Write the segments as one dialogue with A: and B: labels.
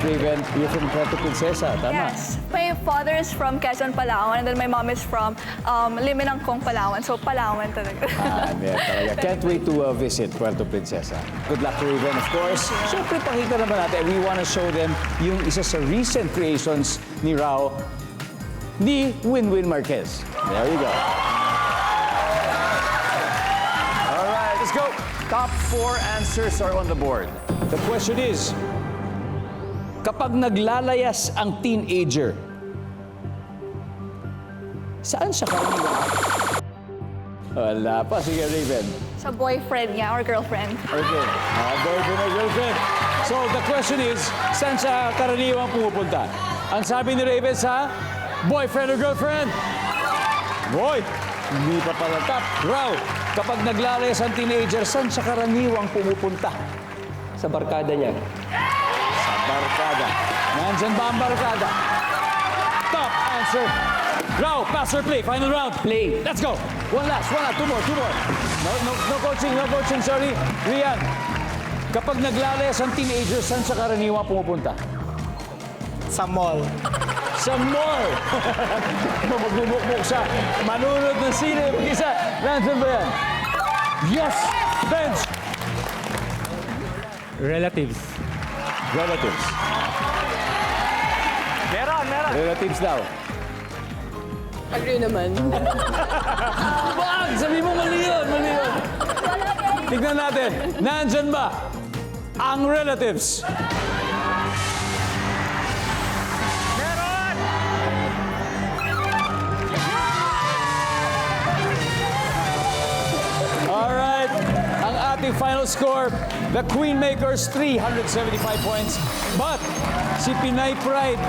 A: Raven, you're from Puerto Princesa, tama?
B: Yes. My father is from Quezon, Palawan, and then my mom is from Liminangkong, Palawan. So, Palawan talaga.
A: Meron talaga. Can't wait to visit Puerto Princesa. Good luck, Raven, of course. Siyempre, pakita naman natin. We want to show them yung isa sa recent creations ni Rao, ni Winwin Marquez. There we go.
C: All right, let's go. Top 4 answers are on the board.
A: The question is, kapag naglalayas ang teenager, saan siya karaniwan? Wala pa. Sige, Raven.
B: Sa boyfriend niya or girlfriend.
A: Okay. Boyfriend or girlfriend. So, the question is, saan siya karaniwang pumupunta? Ang sabi ni Raven sa boyfriend or girlfriend? Boy, hindi pa pala top. Raw, kapag naglalayas ang teenager, saan siya karaniwang pumupunta?
D: Sa barkada niya.
A: Sa barkada. Nandyan ba ang barkada? Top answer. Raw, pass or play? Final round.
D: Play.
A: Let's go. One last. Two more. No coaching, sorry. Rian, kapag naglalayas ang teenager, saan siya karaniwang pumupunta?
E: Sa mall.
A: Sa mall. Magbubukbuk siya. Manunod ng sine. Mag-isa. Nandyan ba yan? Yes! Bench!
E: Relatives.
A: Relatives.
C: Meron.
A: Relatives daw.
F: Agree naman.
A: Wag! Sabi mo mali yun. Tignan natin. Nandyan ba ang relatives?
C: Meron!
A: Alright. Ang ating final score, the Queen Makers, 375 points. But si Pinay Pride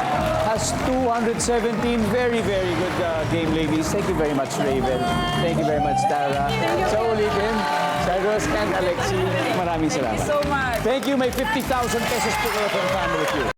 A: has 217. Very, very good game, ladies. Thank you very much, Raven. Thank you very much, Tara. Sa ulitin, Cyrus and Alexi, maraming salamat.
B: So much.
A: Thank you. May 50,000 pesos po kayo from Family Feud.